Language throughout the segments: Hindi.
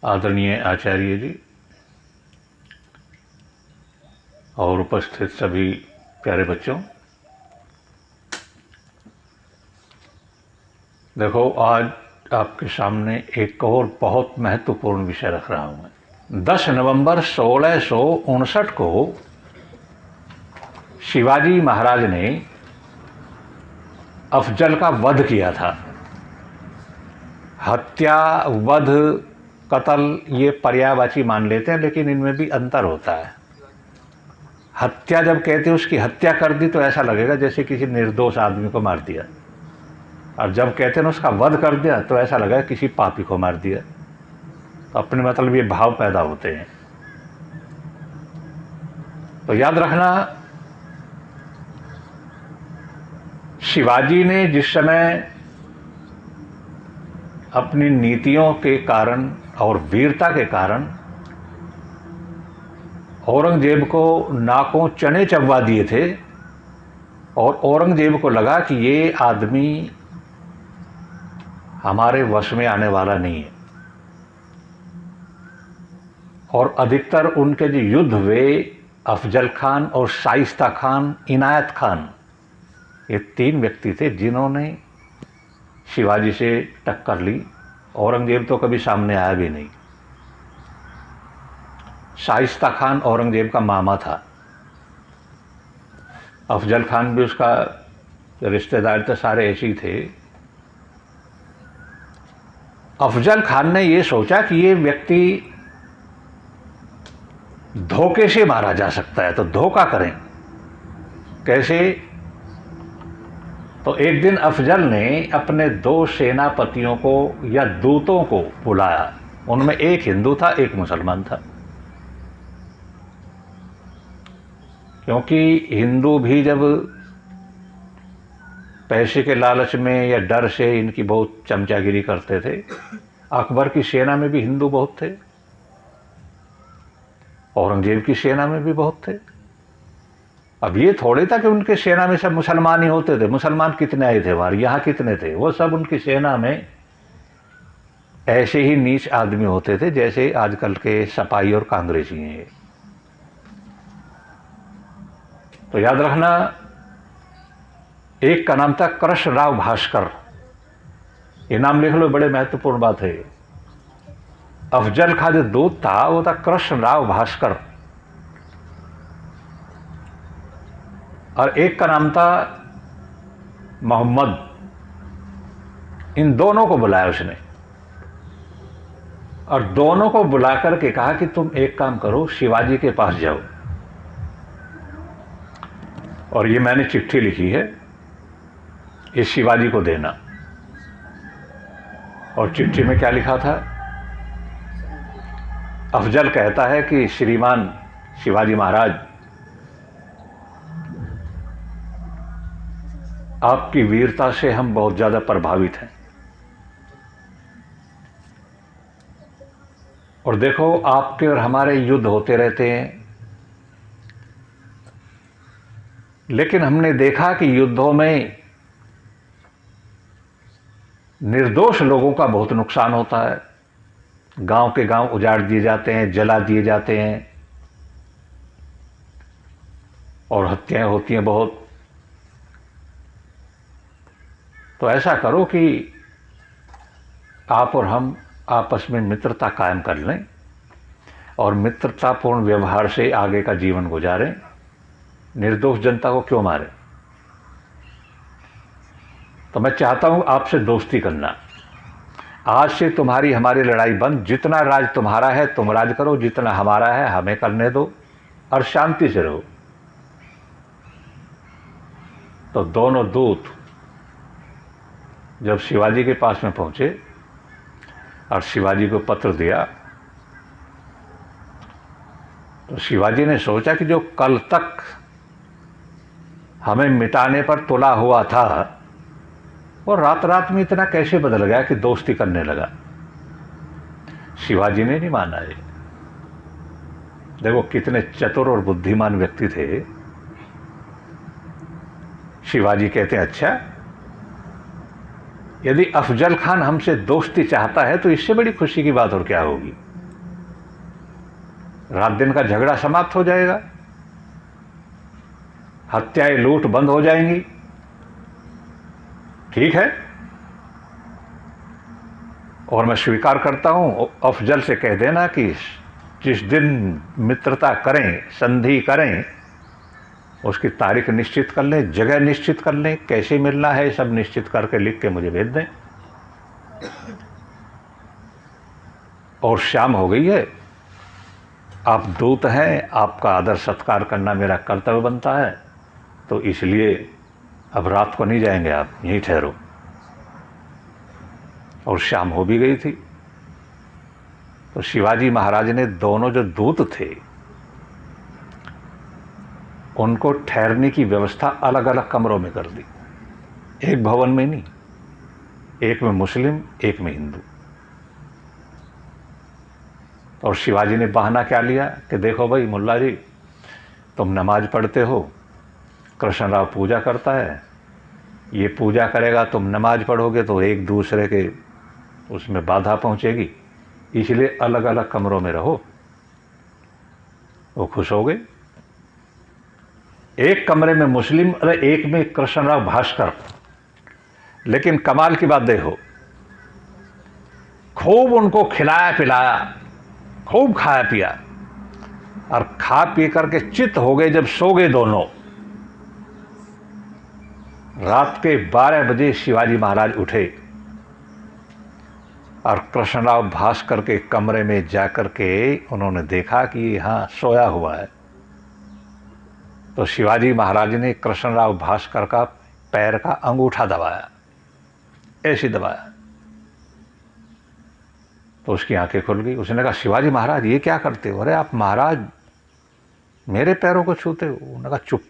आदरणीय आचार्य जी और उपस्थित सभी प्यारे बच्चों, देखो आज आपके सामने एक और बहुत महत्वपूर्ण विषय रख रहा हूं मैं। 10 नवंबर 1659 को शिवाजी महाराज ने अफजल का वध किया था। हत्या, वध, कत्ल ये पर्यायवाची मान लेते हैं, लेकिन इनमें भी अंतर होता है। हत्या जब कहते हैं उसकी हत्या कर दी तो ऐसा लगेगा जैसे किसी निर्दोष आदमी को मार दिया, और जब कहते हैं उसका वध कर दिया तो ऐसा लगेगा किसी पापी को मार दिया। तो अपने मतलब ये भाव पैदा होते हैं। तो याद रखना, शिवाजी ने जिस समय अपनी नीतियों के कारण और वीरता के कारण औरंगजेब को नाकों चने चबवा दिए थे, और औरंगजेब को लगा कि ये आदमी हमारे वश में आने वाला नहीं है, और अधिकतर उनके जो युद्ध हुए अफजल खान और शाइस्ता खान, इनायत खान, ये 3 व्यक्ति थे जिन्होंने शिवाजी से टक्कर ली। औरंगजेब तो कभी सामने आया भी नहीं। शाइस्ता खान औरंगजेब का मामा था, अफजल खान भी उसका रिश्तेदार, तो सारे ऐसे ही थे। अफजल खान ने यह सोचा कि ये व्यक्ति धोखे से मारा जा सकता है, तो धोखा करें। कैसे? तो एक दिन अफजल ने अपने 2 सेनापतियों को या दूतों को बुलाया। उनमें एक हिंदू था, एक मुसलमान था, क्योंकि हिंदू भी जब पैसे के लालच में या डर से इनकी बहुत चमचागिरी करते थे। अकबर की सेना में भी हिंदू बहुत थे, औरंगजेब की सेना में भी बहुत थे। अब ये थोड़े था कि उनके सेना में सब मुसलमान ही होते थे। मुसलमान कितने आए थे वहां, यहाँ कितने थे? वो सब उनकी सेना में ऐसे ही नीच आदमी होते थे जैसे आजकल के सपाई और कांग्रेसी हैं। तो याद रखना, एक का नाम था कृष्णराव भास्कर। ये नाम लिख लो, बड़े महत्वपूर्ण बात है। अफजल का जो दूत था वो था कृष्णराव भास्कर, और एक का नाम था मोहम्मद। इन दोनों को बुलाया उसने, और दोनों को बुलाकर के कहा कि तुम एक काम करो, शिवाजी के पास जाओ, और ये मैंने चिट्ठी लिखी है, ये शिवाजी को देना। और चिट्ठी में क्या लिखा था? अफजल कहता है कि श्रीमान शिवाजी महाराज, आपकी वीरता से हम बहुत ज्यादा प्रभावित हैं, और देखो आपके और हमारे युद्ध होते रहते हैं, लेकिन हमने देखा कि युद्धों में निर्दोष लोगों का बहुत नुकसान होता है। गांव के गांव उजाड़ दिए जाते हैं, जला दिए जाते हैं, और हत्याएं होती हैं बहुत। तो ऐसा करो कि आप और हम आपस में मित्रता कायम कर लें, और मित्रतापूर्ण व्यवहार से आगे का जीवन गुजारें। निर्दोष जनता को क्यों मारें? तो मैं चाहता हूं आपसे दोस्ती करना। आज से तुम्हारी हमारी लड़ाई बंद। जितना राज तुम्हारा है तुम राज करो, जितना हमारा है हमें करने दो, और शांति से रहो। तो दोनों दूत जब शिवाजी के पास में पहुंचे और शिवाजी को पत्र दिया, तो शिवाजी ने सोचा कि जो कल तक हमें मिटाने पर तुला हुआ था वो रात रात में इतना कैसे बदल गया कि दोस्ती करने लगा। शिवाजी ने नहीं माना है। देखो कितने चतुर और बुद्धिमान व्यक्ति थे। शिवाजी कहते हैं, अच्छा यदि अफजल खान हमसे दोस्ती चाहता है तो इससे बड़ी खुशी की बात और क्या होगी। रात दिन का झगड़ा समाप्त हो जाएगा, हत्याएं लूट बंद हो जाएंगी। ठीक है, और मैं स्वीकार करता हूं, अफजल से कह देना कि जिस दिन मित्रता करें, संधि करें, उसकी तारीख निश्चित कर लें, जगह निश्चित कर लें, कैसे मिलना है, सब निश्चित करके लिख के मुझे भेज दें। और शाम हो गई है, आप दूत हैं, आपका आदर सत्कार करना मेरा कर्तव्य बनता है, तो इसलिए अब रात को नहीं जाएंगे, आप यहीं ठहरो। और शाम हो भी गई थी, तो शिवाजी महाराज ने दोनों जो दूत थे उनको ठहरने की व्यवस्था अलग अलग कमरों में कर दी, एक भवन में नहीं, एक में मुस्लिम, एक में हिंदू। और शिवाजी ने बहाना क्या लिया कि देखो भाई मुल्ला जी, तुम नमाज पढ़ते हो, कृष्णराव पूजा करता है, ये पूजा करेगा, तुम नमाज पढ़ोगे तो एक दूसरे के उसमें बाधा पहुंचेगी, इसलिए अलग अलग कमरों में रहो। वो खुश हो गए। एक कमरे में मुस्लिम, अरे एक में कृष्णराव भास्कर। लेकिन कमाल की बात देखो, खूब उनको खिलाया पिलाया, खूब खाया पिया, और खा पी करके चित्त हो गए। जब सो गए दोनों, रात के 12 बजे शिवाजी महाराज उठे और कृष्णराव भास्कर के कमरे में जाकर के उन्होंने देखा कि यहाँ सोया हुआ है। तो शिवाजी महाराज ने कृष्णराव भास्कर का पैर का अंगूठा दबाया, ऐसे दबाया, तो उसकी आंखें खुल गई। उसने कहा, शिवाजी महाराज ये क्या करते हो? अरे आप महाराज मेरे पैरों को छूते हो? उन्होंने कहा, चुप,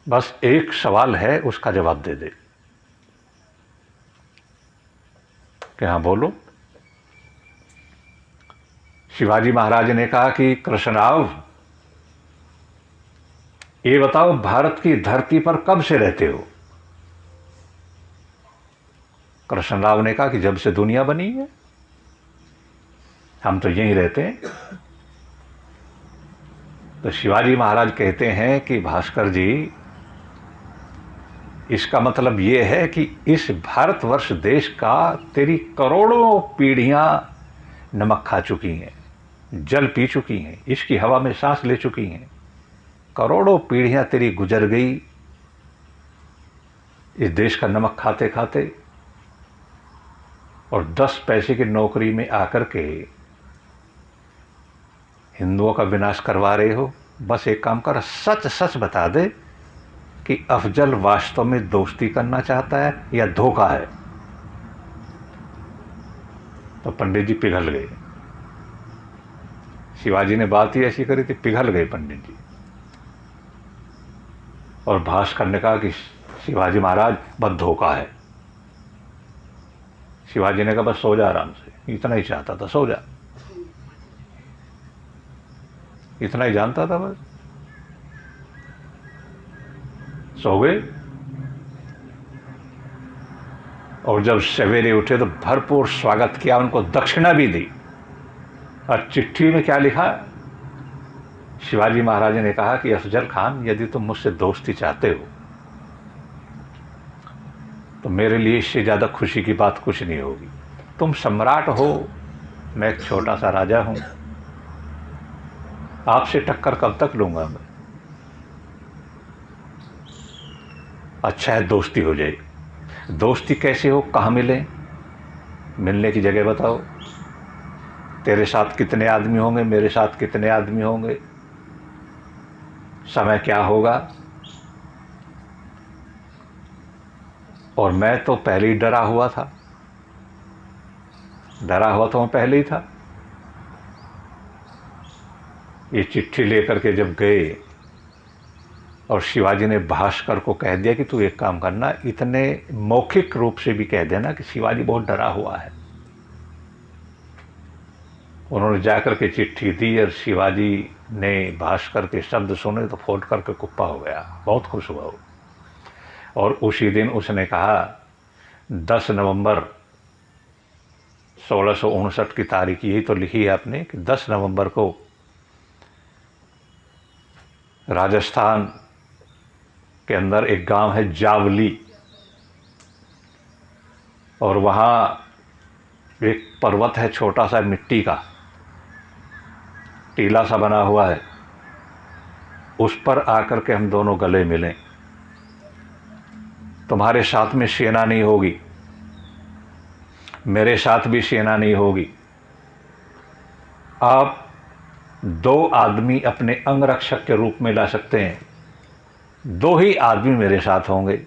बस एक सवाल है, उसका जवाब दे दे। कि हाँ बोलो। शिवाजी महाराज ने कहा कि कृष्णराव ये बताओ, भारत की धरती पर कब से रहते हो? कृष्णराव ने कहा कि जब से दुनिया बनी है, हम तो यहीं रहते हैं। तो शिवाजी महाराज कहते हैं कि भास्कर जी, इसका मतलब ये है कि इस भारतवर्ष देश का तेरी करोड़ों पीढ़ियां नमक खा चुकी हैं, जल पी चुकी हैं, इसकी हवा में सांस ले चुकी हैं, करोड़ों पीढ़ियां तेरी गुजर गई इस देश का नमक खाते खाते, और 10 पैसे की नौकरी में आकर के हिंदुओं का विनाश करवा रहे हो। बस एक काम कर, सच सच बता दे कि अफजल वास्तव में दोस्ती करना चाहता है या धोखा है। तो पंडित जी पिघल गए। शिवाजी ने बात ही ऐसी करी थी, पिघल गए पंडित जी। और भास्कर ने कहा कि शिवाजी महाराज बस धोखा है। शिवाजी ने कहा, बस सो जा आराम से, इतना ही चाहता था, सो जा, इतना ही जानता था, बस सो गए। और जब सवेरे उठे तो भरपूर स्वागत किया, उनको दक्षिणा भी दी। और चिट्ठी में क्या लिखा? शिवाजी महाराज ने कहा कि अफजल खान, यदि तुम मुझसे दोस्ती चाहते हो तो मेरे लिए इससे ज़्यादा खुशी की बात कुछ नहीं होगी। तुम सम्राट हो, मैं एक छोटा सा राजा हूं, आपसे टक्कर कब तक लूंगा मैं? अच्छा है दोस्ती हो जाए। दोस्ती कैसे हो, कहाँ मिले? मिलने की जगह बताओ। तेरे साथ कितने आदमी होंगे, मेरे साथ कितने आदमी होंगे, समय क्या होगा? और मैं तो पहले ही डरा हुआ था, डरा हुआ तो मैं पहले ही था। ये चिट्ठी लेकर के जब गए और शिवाजी ने भास्कर को कह दिया कि तू एक काम करना, इतने मौखिक रूप से भी कह देना कि शिवाजी बहुत डरा हुआ है। उन्होंने जाकर के चिट्ठी दी और शिवाजी ने भास्कर के शब्द सुने तो फोड़ करके कुप्पा हो गया, बहुत खुश हुआ वो। और उसी दिन उसने कहा 10 नवंबर 1659 की तारीख यही तो लिखी है आपने कि 10 नवंबर को राजस्थान के अंदर एक गांव है जावली, और वहाँ एक पर्वत है छोटा सा मिट्टी का, टीला सा बना हुआ है, उस पर आकर के हम दोनों गले मिलें। तुम्हारे साथ में सेना नहीं होगी, मेरे साथ भी सेना नहीं होगी। आप 2 आदमी अपने अंगरक्षक के रूप में ला सकते हैं, 2 ही आदमी मेरे साथ होंगे।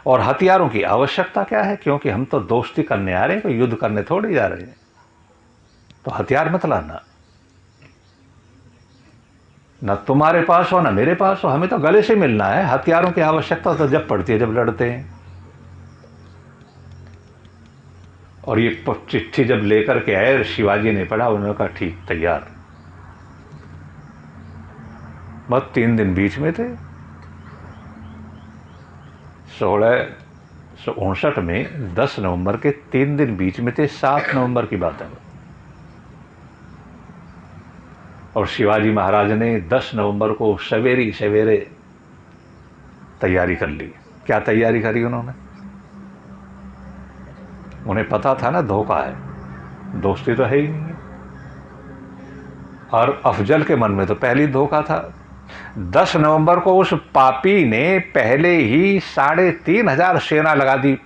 और हथियारों की आवश्यकता क्या है, क्योंकि हम तो दोस्ती करने आ रहे हैं, कोई युद्ध करने थोड़ी जा रहे हैं। तो हथियार मत लाना, ना तुम्हारे पास हो ना मेरे पास हो, हमें तो गले से मिलना है। हथियारों की आवश्यकता तो जब पड़ती है जब लड़ते हैं। और ये चिट्ठी जब लेकर के आए, शिवाजी ने पढ़ा, उन्होंने कहा ठीक, तैयार। बस 3 दिन बीच में थे। 1659 में 10 नवंबर के 3 दिन बीच में थे। 7 नवंबर की बात है। और शिवाजी महाराज ने 10 नवंबर को सवेरे सवेरे तैयारी कर ली। क्या तैयारी करी उन्होंने? उन्हें पता था ना धोखा है, दोस्ती तो है ही नहीं है। और अफजल के मन में तो पहले ही धोखा था। 10 नवंबर को उस पापी ने पहले ही 3500 सेना लगा दी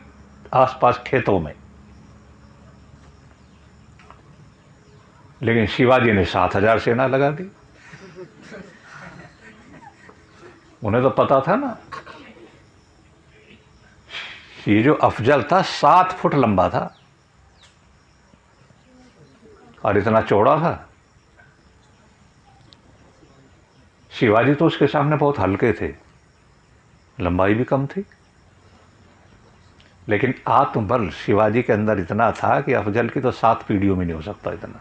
आसपास खेतों में, लेकिन शिवाजी ने 7000 सेना लगा दी। उन्हें तो पता था ना, ये जो अफजल था 7 फुट लंबा था और इतना चौड़ा था। शिवाजी तो उसके सामने बहुत हल्के थे, लंबाई भी कम थी, लेकिन आत्मबल शिवाजी के अंदर इतना था कि अफजल की तो 7 पीढ़ियों में नहीं हो सकता इतना।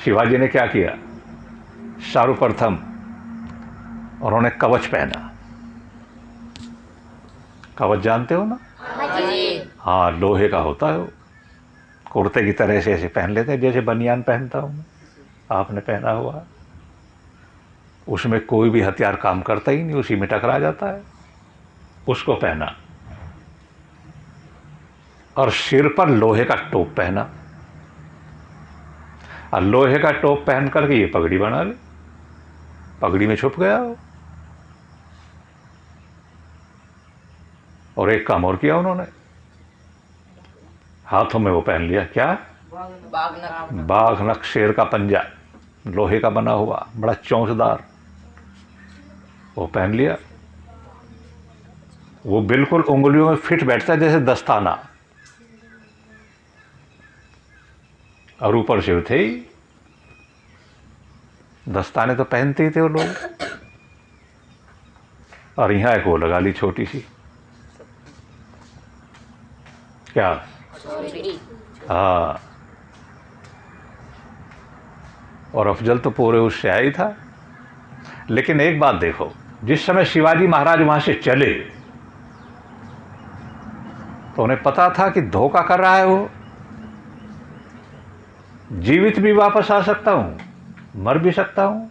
शिवाजी ने क्या किया? सर्वप्रथम उन्होंने कवच पहना। कवच जानते हो ना? हाँ, लोहे का होता है वो, कुर्ते की तरह से ऐसे पहन लेते हैं जैसे बनियान पहनता हूं मैं, आपने पहना हुआ। उसमें कोई भी हथियार काम करता ही नहीं, उसी में टकरा जाता है। उसको पहना और सिर पर लोहे का टोप पहना, और लोहे का टोप पहन करके ये पगड़ी बना ली, पगड़ी में छुप गया वो। और एक काम और किया उन्होंने, हाथों में वो पहन लिया, क्या? बाघ नख, शेर का पंजा, लोहे का बना हुआ, बड़ा चौंचदार, वो पहन लिया। वो बिल्कुल उंगलियों में फिट बैठता है जैसे दस्ताना, और ऊपर से थे ही दस्ताने तो पहनते ही थे वो लोग। और यहां एक वो लगा ली छोटी सी, क्या? हाँ। और अफजल तो पूरे उससे आया ही था। लेकिन एक बात देखो, जिस समय शिवाजी महाराज वहां से चले तो उन्हें पता था कि धोखा कर रहा है वो, जीवित भी वापस आ सकता हूं, मर भी सकता हूं,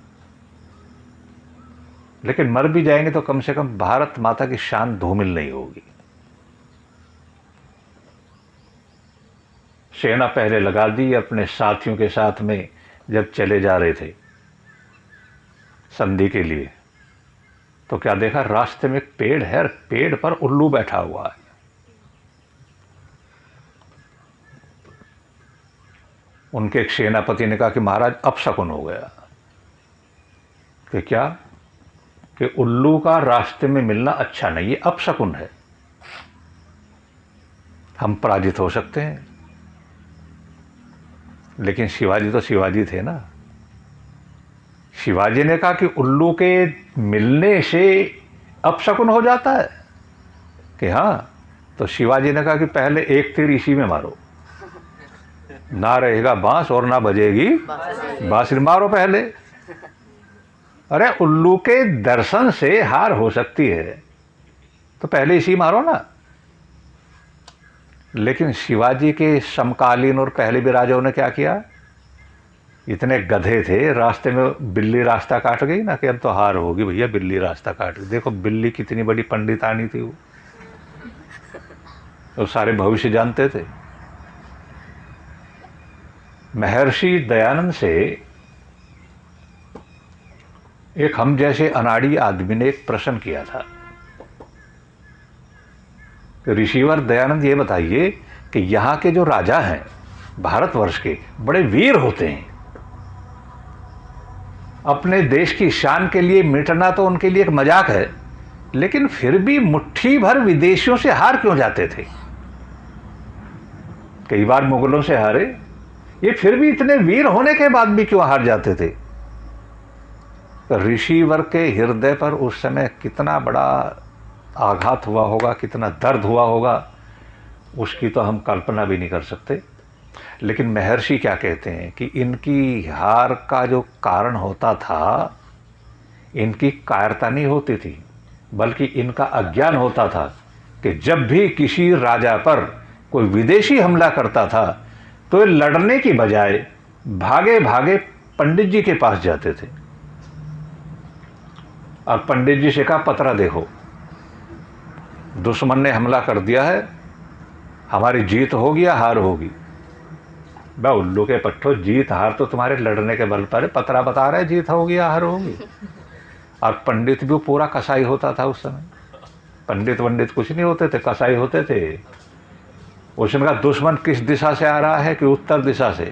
लेकिन मर भी जाएंगे तो कम से कम भारत माता की शान धूमिल नहीं होगी। सेना पहले लगा दी अपने साथियों के साथ में। जब चले जा रहे थे संधि के लिए, तो क्या देखा? रास्ते में एक पेड़ है और पेड़ पर उल्लू बैठा हुआ है। उनके एक सेनापति ने कहा कि महाराज अपशकुन हो गया। कि क्या? कि उल्लू का रास्ते में मिलना अच्छा नहीं, ये अपशकुन है, हम पराजित हो सकते हैं। लेकिन शिवाजी तो शिवाजी थे ना। शिवाजी ने कहा कि उल्लू के मिलने से अपशकुन हो जाता है कि हाँ। तो शिवाजी ने कहा कि पहले एक तीर इसी में मारो, ना रहेगा बांस और ना बजेगी बांसुरी, मारो पहले। अरे उल्लू के दर्शन से हार हो सकती है, तो पहले इसी मारो ना। लेकिन शिवाजी के समकालीन और पहले भी राजाओं ने क्या किया, इतने गधे थे, रास्ते में बिल्ली रास्ता काट गई ना कि अब तो हार होगी भैया, बिल्ली रास्ता काट गई। देखो बिल्ली कितनी बड़ी पंडितानी थी, वो सारे भविष्य जानते थे। महर्षि दयानंद से एक हम जैसे अनाड़ी आदमी ने एक प्रश्न किया था कि ऋषिवर दयानंद ये बताइए कि यहाँ के जो राजा हैं भारतवर्ष के, बड़े वीर होते हैं, अपने देश की शान के लिए मिटना तो उनके लिए एक मजाक है, लेकिन फिर भी मुट्ठी भर विदेशियों से हार क्यों जाते थे? कई बार मुगलों से हारे, ये फिर भी इतने वीर होने के बाद भी क्यों हार जाते थे? ऋषिवर के हृदय पर उस समय कितना बड़ा आघात हुआ होगा, कितना दर्द हुआ होगा, उसकी तो हम कल्पना भी नहीं कर सकते। लेकिन महर्षि क्या कहते हैं कि इनकी हार का जो कारण होता था, इनकी कायरता नहीं होती थी, बल्कि इनका अज्ञान होता था कि जब भी किसी राजा पर कोई विदेशी हमला करता था तो ये लड़ने की बजाय भागे भागे पंडित जी के पास जाते थे और पंडित जी से कहा, पतरा देखो, दुश्मन ने हमला कर दिया है, हमारी जीत होगी या हार होगी? बा उल्लू के पट्टो, जीत हार तो तुम्हारे लड़ने के बल पर है, पतरा बता रहा है जीत होगी या हार होगी। और पंडित भी पूरा कसाई होता था उस समय, पंडित वंडित कुछ नहीं होते थे, कसाई होते थे। उसने कहा दुश्मन किस दिशा से आ रहा है कि उत्तर दिशा से?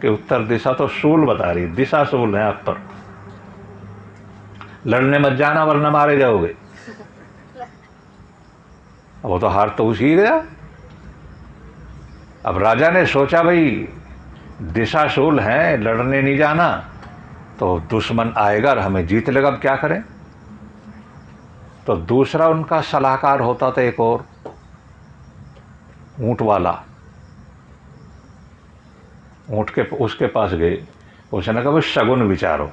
कि उत्तर दिशा तो सूल बता रही, दिशा सूल है आप पर, लड़ने मत जाना वरना मारे जाओगे। अब वो तो हार तो उसी गया। अब राजा ने सोचा भाई दिशा सूल है, लड़ने नहीं जाना तो दुश्मन आएगा और हमें जीत लेगा, अब क्या करें? तो दूसरा उनका सलाहकार होता था एक और, ऊंट वाला। ऊंट के उसके पास गए, उसने कहा भाई शगुन विचारो,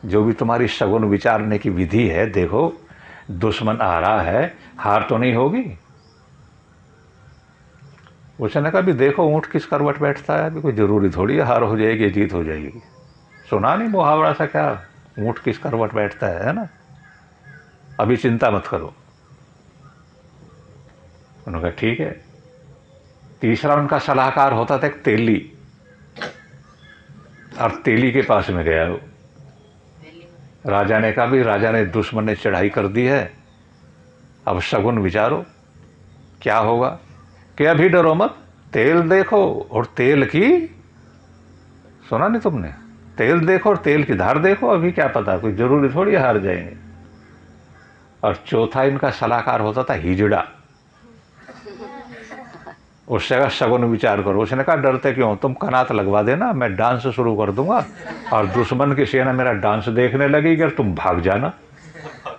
जो भी तुम्हारी शगुन विचारने की विधि है, देखो दुश्मन आ रहा है, हार तो नहीं होगी। उसने कहा भी देखो ऊंट किस करवट बैठता है, अभी कोई जरूरी थोड़ी है हार हो जाएगी जीत हो जाएगी। सुना नहीं मुहावरा सा क्या, ऊंट किस करवट बैठता है ना, अभी चिंता मत करो। उन्होंने कहा ठीक है। तीसरा उनका सलाहकार होता था एक तेली, और तेली के पास में गया वो। राजा ने कहा भी राजा ने, दुश्मन ने चढ़ाई कर दी है, अब शगुन विचारो क्या होगा। कि अभी डरो मत, तेल देखो और तेल की, सुना नहीं तुमने, तेल देखो और तेल की धार देखो, अभी क्या पता, कोई जरूरी थोड़ी हार जाएंगे। और चौथा इनका सलाहकार होता था हिजड़ा, उससे कहा शगुन विचार करो। उसने कहा डरते क्यों, तुम कनात लगवा देना, मैं डांस शुरू कर दूंगा और दुश्मन की सेना मेरा डांस देखने लगेगी और तुम भाग जाना।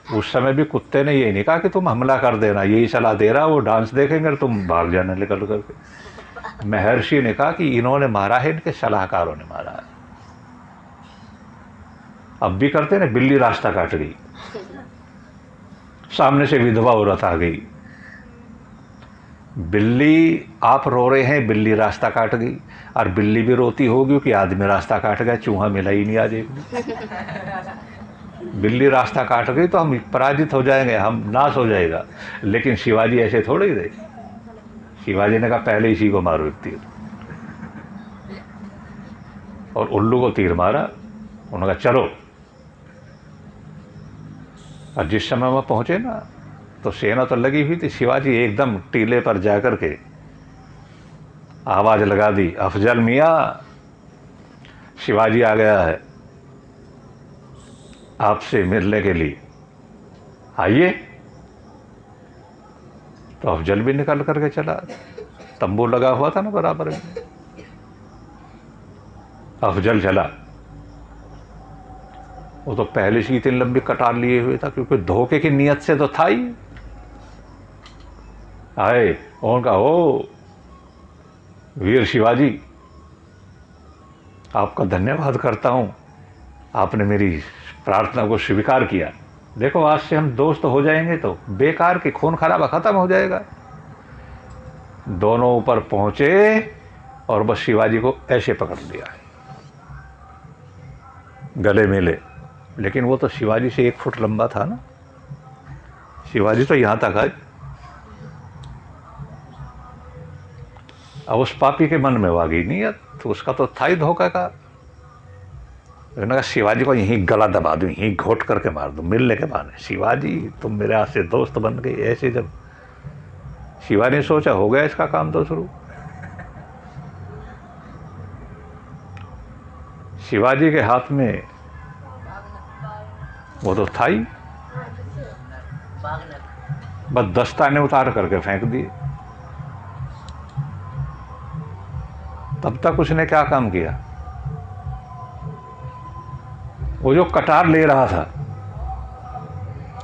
उस समय भी कुत्ते ने ये नहीं कहा कि तुम हमला कर देना, यही सलाह दे रहा, वो डांस देखेंगे और तुम भाग जाना निकल करके। महर्षि ने कहा कि इन्होंने मारा है, इनके सलाहकारों ने मारा है। अब भी करते ना, बिल्ली रास्ता काट गई, सामने से विधवा औरत आ गई, बिल्ली आप रो रहे हैं, बिल्ली रास्ता काट गई, और बिल्ली भी रोती होगी कि आदमी रास्ता काट गया, चूहा मिला ही नहीं आज एक भी। बिल्ली रास्ता काट गई तो हम पराजित हो जाएंगे, हम नाश हो जाएगा। लेकिन शिवाजी ऐसे थोड़े ही थे। शिवाजी ने कहा पहले इसी को मारो एक तीर, और उल्लू को तीर मारा। उन्होंने कहा चलो। और जिस समय वह पहुंचे ना, तो सेना तो लगी हुई थी। शिवाजी एकदम टीले पर जाकर के आवाज लगा दी, अफजल मियाँ शिवाजी आ गया है आपसे मिलने के लिए, आइए। तो अफजल भी निकल करके चला, तंबू लगा हुआ था ना बराबर में। अफजल चला, वो तो पहले से इतनी लंबी कटार लिए हुए था, क्योंकि धोखे की नियत से तो था ही। आए, उनका ओ वीर शिवाजी, आपका धन्यवाद करता हूं, आपने मेरी प्रार्थना को स्वीकार किया। देखो आज से हम दोस्त हो जाएंगे तो बेकार के खून खराबा खत्म हो जाएगा। दोनों ऊपर पहुंचे और बस शिवाजी को ऐसे पकड़ लिया, गले मिले। लेकिन वो तो शिवाजी से 1 फुट लंबा था ना, शिवाजी तो यहाँ तक आए। अब उस पापी के मन में वागी नहीं, तो उसका तो था ही धोखा का। उन्होंने कहा शिवाजी को यहीं गला दबा दूं, यहीं घोट करके मार दूं मिलने के बहाने। शिवाजी तुम मेरे हाथ से दोस्त बन गए। ऐसे जब शिवाजी ने सोचा हो गया इसका काम तो शुरू। शिवाजी के हाथ में वो तो था ही, बस दस्ताने उतार करके फेंक दिए। तब तक उसने क्या काम किया, वो जो कटार ले रहा था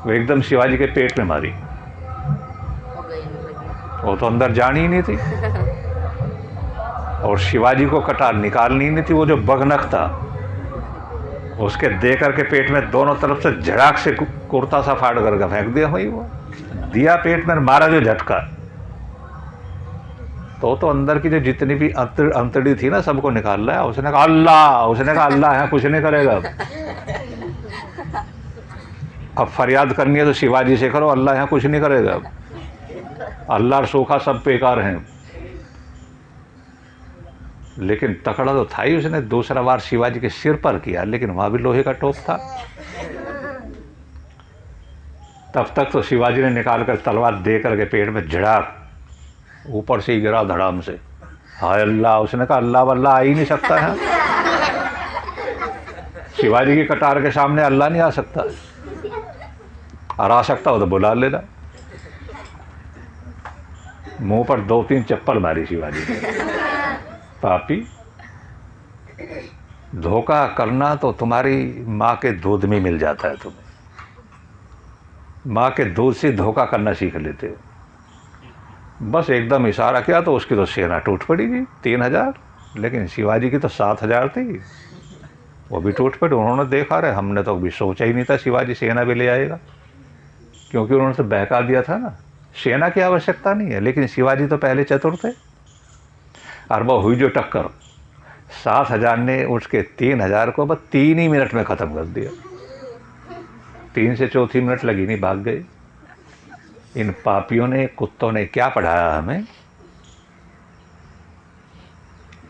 वो एकदम शिवाजी के पेट में मारी। वो तो अंदर जानी ही नहीं थी और शिवाजी को कटार निकालनी नहीं थी। वो जो बगनक था उसके दे करके पेट में दोनों तरफ से झड़ाक से कुर्ता सा फाड़ करके फेंक दिया। भाई वो दिया पेट में, मारा जो झटका, तो अंदर की जो जितनी भी अंतड़ी थी ना सबको निकाल रहा है। उसने कहा अल्लाह है, कुछ नहीं करेगा। अब फरियाद करनी है तो शिवाजी से करो, अल्लाह यहाँ कुछ नहीं करेगा। अल्लाह और सूखा सब बेकार हैं। लेकिन तकड़ा तो था ही। उसने दूसरा वार शिवाजी के सिर पर किया, लेकिन वहां भी लोहे का टोप था। तब तक तो शिवाजी ने निकाल कर तलवार दे करके पेट में झड़ाक, ऊपर से ही गिरा धड़ाम से। हाय अल्लाह, उसने कहा अल्लाह वल्लाह आ ही नहीं सकता है। शिवाजी की कटार के सामने अल्लाह नहीं आ सकता, और आ सकता हो तो बुला लेना। मुंह पर 2-3 चप्पल मारी शिवाजी ने। पापी, धोखा करना तो तुम्हारी माँ के दूध में मिल जाता है। तुम्हें माँ के दूध से धोखा करना सीख लेते हो। बस एकदम इशारा किया तो उसकी तो सेना टूट पड़ेगी 3000, लेकिन शिवाजी की तो 7000 थी, वो भी टूट पड़ी। उन्होंने देखा रहे, हमने तो अभी सोचा ही नहीं था शिवाजी सेना भी ले आएगा, क्योंकि उन्होंने तो बहका दिया था ना। सेना की आवश्यकता नहीं है, लेकिन शिवाजी तो पहले चतुर थे। और वो हुई जो टक्कर, 7000 ने उसके 3000 को बस 3 ही मिनट में ख़त्म कर दिया। 3 से चौथी मिनट लगी नहीं, भाग गए। इन पापियों ने, कुत्तों ने क्या पढ़ाया हमें?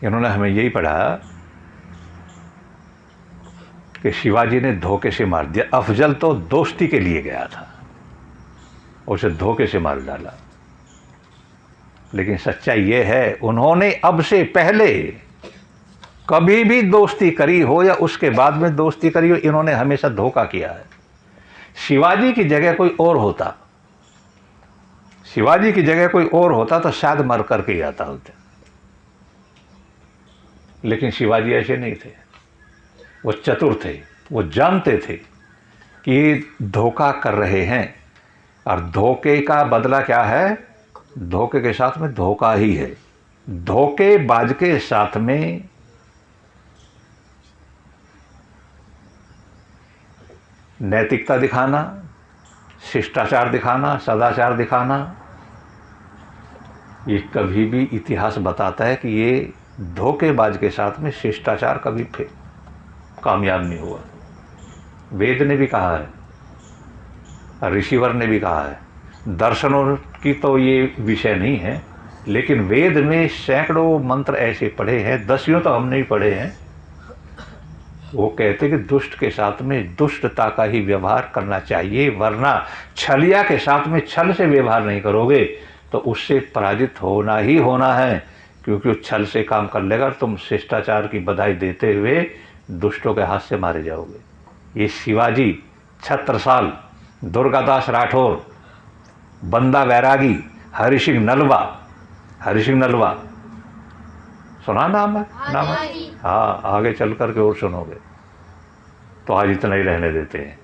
इन्होंने हमें यही पढ़ाया कि शिवाजी ने धोखे से मार दिया। अफजल तो दोस्ती के लिए गया था, उसे धोखे से मार डाला। लेकिन सच्चाई ये है, उन्होंने अब से पहले कभी भी दोस्ती करी हो या उसके बाद में दोस्ती करी हो, इन्होंने हमेशा धोखा किया है। शिवाजी की जगह कोई और होता, शिवाजी की जगह कोई और होता तो शायद मर करके ही आता होता, लेकिन शिवाजी ऐसे नहीं थे। वो चतुर थे, वो जानते थे कि ये धोखा कर रहे हैं, और धोखे का बदला क्या है? धोखे के साथ में धोखा ही है। धोखेबाज के साथ में नैतिकता दिखाना, शिष्टाचार दिखाना, सदाचार दिखाना, ये कभी भी इतिहास बताता है कि ये धोखेबाज के साथ में शिष्टाचार कभी कामयाब नहीं हुआ। वेद ने भी कहा है, ऋषिवर ने भी कहा है। दर्शनों की तो ये विषय नहीं है, लेकिन वेद में सैकड़ों मंत्र ऐसे पढ़े हैं, 10 तो हमने ही पढ़े हैं। वो कहते कि दुष्ट के साथ में दुष्टता का ही व्यवहार करना चाहिए, वरना छलिया के साथ में छल से व्यवहार नहीं करोगे तो उससे पराजित होना ही होना है, क्योंकि वो छल से काम कर लेगा। तुम शिष्टाचार की बधाई देते हुए दुष्टों के हाथ से मारे जाओगे। ये शिवाजी, छत्रसाल, दुर्गादास राठौर, बंदा बैरागी, हरि सिंह नलवा, सुना नाम है? नाम है? हाँ, आगे चल कर के और सुनोगे। तो आज इतना ही रहने देते हैं।